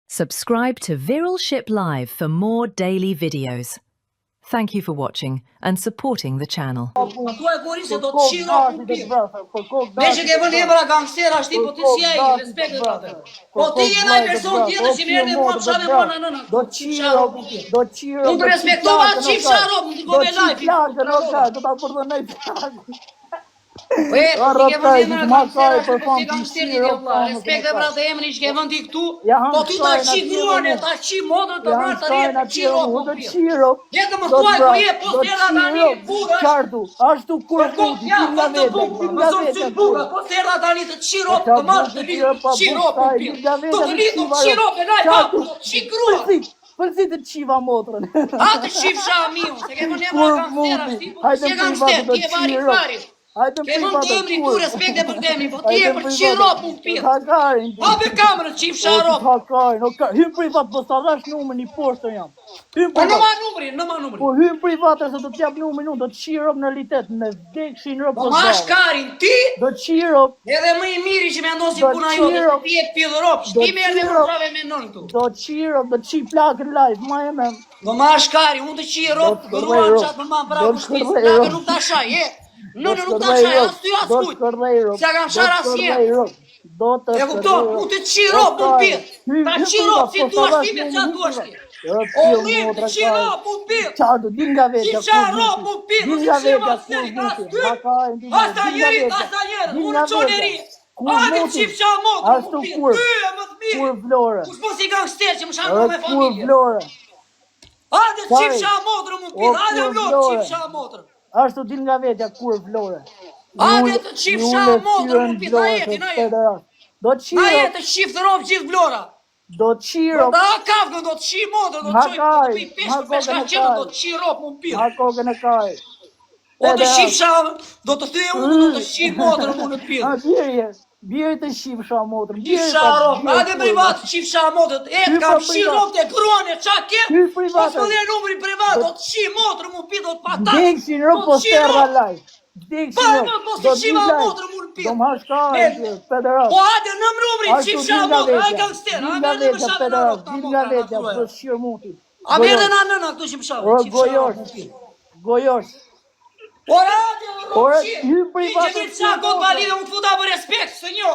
Subscribe to Viral Ship Live for more daily videos. Thank you for watching and supporting the channel. Respekte pra të emrin që ke vëndi këtu, po ty ta qi gruane, ta qi modën të vrarë të rjetë të qiro po pjerë. Jetë më thuaj ku je, po s'terra tani, burë ashtu kur mundi, ja, po të bukë, më zonë që burë, po s'terra tani të qiro të marrë të litë, qiro po pjerë. Të të litë të qiro për laj papu, qi grua. Përzi të qiva motrën. A të qifësha miu, se ke më një marrë si e gangster, ti e vari fari. Ke mund të emri ku respekte për temi, po ti e për qi ropë më pjetë. Hape kamerën qif sharop. Hymë privat, po s'arrash numër një poshtër jam. Po në ma numërin. Po hymë privat e se do t'jap numërin unë, do t'qi ropë në realitet, në vdekshin ropë. Po ma shkarin ti, do t'qi ropë. edhe më i miri që me ndonë si puna jote, se ti e t'pjellë ropë, shti me erdhe për prave me nënë tu. Do t'qi ropë, do t'qi plakën live, ma e me. Do ma shkari, unë të qi ropë, gruan qatë më ma pra kushtis, plakën nuk t'a shaj, Nënë nuk t'a shaj, as ty as kujt. S'ja kam shar as jetë. E kupton, u të qi ropë më pjetë. Ta qi ropë, si tu ashti me qa tu ashti. O rrim, të qi ropë më pjetë. Qardu, din nga vetja. Qi qa ropë më pjetë, u të qi ma sërit, as ty. As ta njerët, unë qoneri. Adi qip qa motrë më pjetë, ty e më të mirë. Kur vlore. Kush po si gangster që më shanë me familje. Kur vlore. Adi qip qa motrë më pjetë, adi vlore qip qa motrë. Ashtu din nga vetja kur vlore. Ade të qif qa modrë më pita jeti, na jetë. Na jetë të qif të ropë gjithë vlora. Do të qi ropë. Da kafgën, do të qi modrë, do të qoj, do të pi peshë për peshka qenë, do të qi ropë më pita. Ha kokën e kaj. O të qif qa, do të thyje unë, do të qi modrë më në pita. Bjerë të qif qa modrë. Qif qa ropë, ade privat qif qa modrë, etë kam qi ropë të gruane, qa kemë, po s'më dhe numëri privat, do të qi modrë më pita, do të patat, Deksin ropë po sterra laj. Po si qiva modrë më në pita. Do më hashkaj, pederat. Po ade në mrumri, qif qa modrë, aj gangster, aj me dhe më shatë në ropë, din nga vetja, po shqirë muti. A me dhe në nëna këtu që më shatë, qif qa ropë. Gojosh. Por ade, ti që ditë qa kotë valide, unë të futa për respekt, së njo.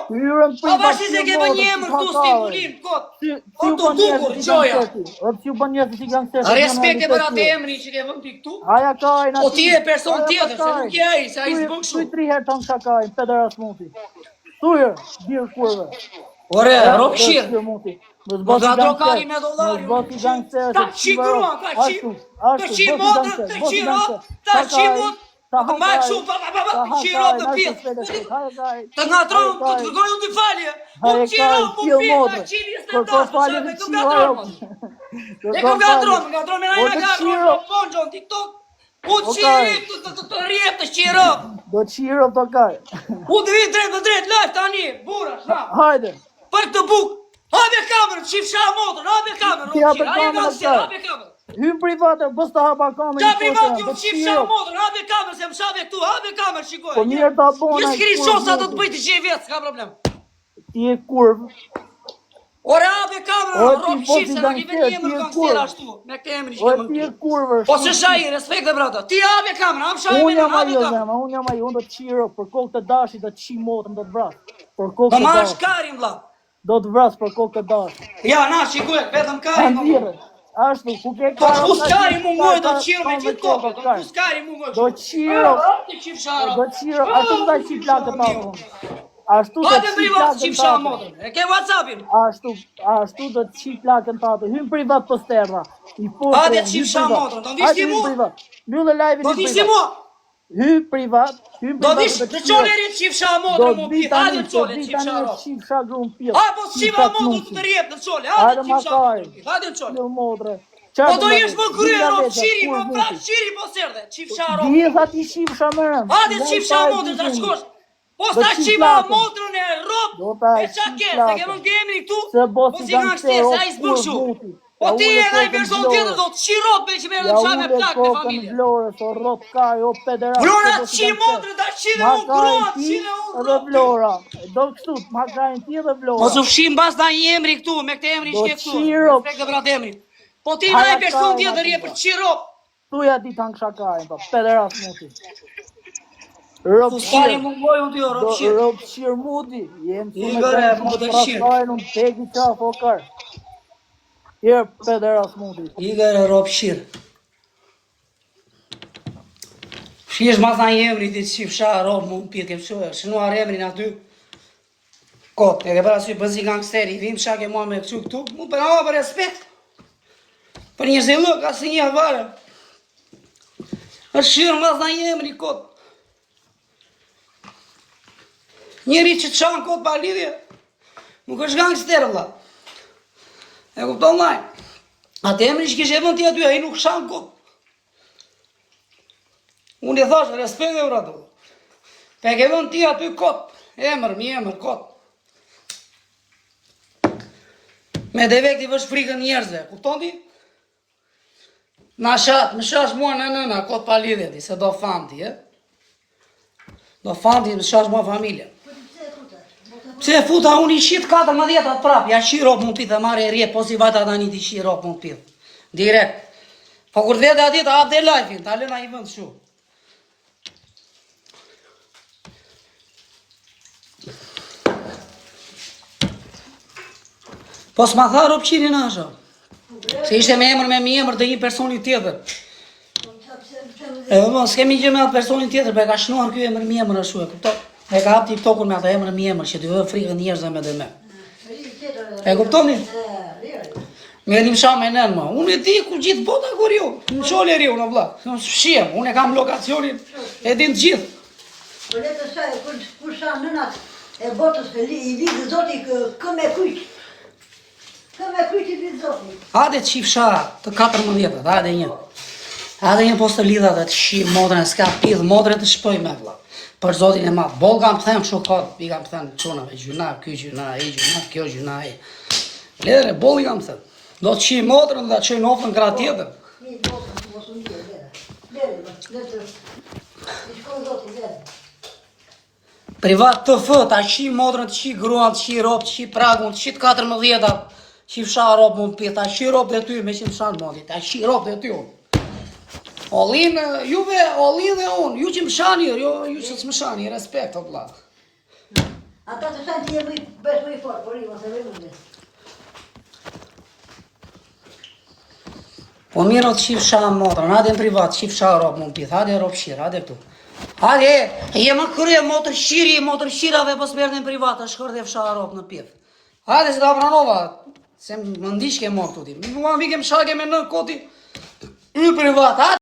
A bashkë se ke për një emër këtu stimulim, kotë. O të dukur, qoja. A respekte për atë emri që ke vëndi këtu. O ti e person tjetër, se nuk je aji, se aji s'bëk shumë. Tuj 3 herë të në shakaj, pederas muti. Tujër, bjerë kurve. Ore, ropë shirë. Më nga drokari me dolari. Ta qi gruan, ta qi modrë, ta qi ropë, ta qi modrë. Të majtë shumë, qi ropë në pjetë. Të nga tronë, të të kërgoj unë të falje. Unë qi ropë në pjetë, ta qi një stëndatë, me këm nga tronë. E këm nga tronë, me najna nga tronë, po në gjonë, TikTok. Unë qi të rjetë të qi ropë. Do qi ropë të kaj. Unë të vinë drejtë në drejtë, live tani, bura, shna. Hajde. Për këtë bukë, habe kamerën, qif qa motrën, habe kamerën, aje gangster, habe kamerën. Hymë privatër, bës të hapa kamerën. Qa privat ju qif qa motrën, habe kamerën, se më shave këtu, habe kamerën, shikoj. Po mirë të abona. Një s'kri shosa do të bëjti që i vjetë, s'ka problem. Ti e kurvë. Ore habe kamerën, ropë qif, se nuk i vet një emër gangster ashtu, me këtë emri që kemë ti e kurvë. Po se shaji, respekt dhe brata, ti habe kamerën, ham shaji me në habe kamerën. Unë jam ajo, unë do të qiro, për kokë të dashi do të qi motrën, do të vrasë. Po ma është karin, vla. Do të vrasë për kokë të dashi. Ja, na, shikuj, vetëm karin. Ashtu, ku ke po të puskari mu ngoj do të qiro me gjithë kopë, do të puskari mu ngoj. Do qiro, ashtu të qi plakët ato. Ashtu të qi plakët ato. E ke WhatsAppin? Ashtu do të qi plakët ato. Hymë privat për sterra. Ade të qi fsha motrën, do vishti mu? Lullë live-in do vishti mu? Hymë privat. Do vishti, të qoneri të qi fsha motrën mu pjetë, ade të qone të qi fsha ropë. A po të qiva motrën të të rjetë në qone, ade të qi fsha motrën, ade të qone. Po do jesh më krye ropë qiri, më prapë qiri po serde, qif qa ropë. Djetha ti qif qa mërëm. Ade qif qa motrën të shkosh. Po s'ta qiva motrën e ropë, e qa kërë, se ke më t'emri këtu, po si gangster, se a i s'bëk shumë. Po ti e nga i person tjetër do të qi ropë, që me edhe qa me plak me familje. Vlora të qi motrën, ta qi dhe unë gruan, qi dhe unë ropë. do kështu, ma krajnë ti dhe vlora. Mos u fshim bas na një emri këtu, me këtë emri shke këtu. Respekt dhe vrat emri. Po ti na i person tjetër je për qirop. Tu ja ti tanë kshakajnë, pa, pederas muti. Fuskari më ngoj unë t'jo, ropshir. Ropshir muti. Jenë I gëre, më të shirë. Prasajnë unë teki qaf, o kar. Jërë pederas muti. I gëre, ropshir. Shish mas na një emri ti që fsha ropë më pjetë ke pësue. Shënuar emrin aty. Kot, e ke për asy bëzi gangsteri. Vim shak e mua me kësu këtu. Mu për ama për respekt. Për një ziluk, asë një avare. është shirë mas na një emri kot. Njeri që të shanë kot pa lidhje. Nuk është gangster, vla. E kupton laj. Atë emri që kishe vën ti aty, a i nuk shanë kot. Unë i thash, respekt e vratë. Pe ke vën ti aty kot. Emër, mi emër, kot. Me devek ti vësh frikën njerëzve, kupton ti? Na shatë, më shash mua në nëna, kot pa lidhje ti, se do fanë ti, e? Do fanë ti, më shash mua familje. Pse e futa, unë i shqit 14 atë prap, ja shi ropë mund pithë, marrë e rje, po si vajta da një ti shi ropë mund pithë. Direkt. Po kur dhete ati, ta apë dhe lajfin, ta lëna i vënd shu. Po s'ma tha ropqirin asha. Se ishte me emër me mi emër dhe një personi tjetër. E më, s'kemi gjë me atë personin tjetër, pe ka shnuar kjo emër mi emër ashu, e kupto? E ka hap TikTokun me atë emër mi emër, që dy vë frikën njerëzve me dhe me. E kuptoni? Me një msha me nën ma. Unë e di ku gjithë bota kur ju. Në qole riu në vla. Në shqiem, unë e kam lokacionin, e din të gjithë. Po letë saj, kur sa nënat e botës i lidhë zoti këmë e kujtë. Këmë e kujtë i lidhë zoti. Hade të qif shara të 14, hade një. Hade një post të lidha dhe të shqim modrën, s'ka pidhë modrën të shpoj me vla. Për zotin e madhë. Bol kam pëthem shumë kodë, i kam pëthem qonave, gjuna, kjo gjuna, i gjuna, kjo gjuna, i. Ledre, bol i kam pëthem. Do të qim modrën dhe që i nofën gra tjetër. Mi botën të mos unë tjetër, ledre, i shkoj zoti, ledre. Privat të fë, ta qi modrën, të qi gruan, të qi ropë, të qi pragun, të qi të 14, qi fsha ropë mund pjetë, ta qi ropë dhe ty, me që më shanë modit, ta qi ropë dhe ty unë. Olin, juve, Olin dhe unë, ju që më shani, ju që s'më shani, respekt, o blak. Ata të shanë ti e bësh më i fort, por i mos e vëmë dhe. Po mirë të qi fsha modrën, hade në privat, qi fsha ropë mund pjetë, hade ropë shirë, hade këtu. Hade, jemë kërë motër shirave, po s'merë në privat, është kërë dhe fsha ropë në pjetë. Hade, se ta pranova, se më ndishke morë këtu ti. Më vikem shake me në koti, i privat,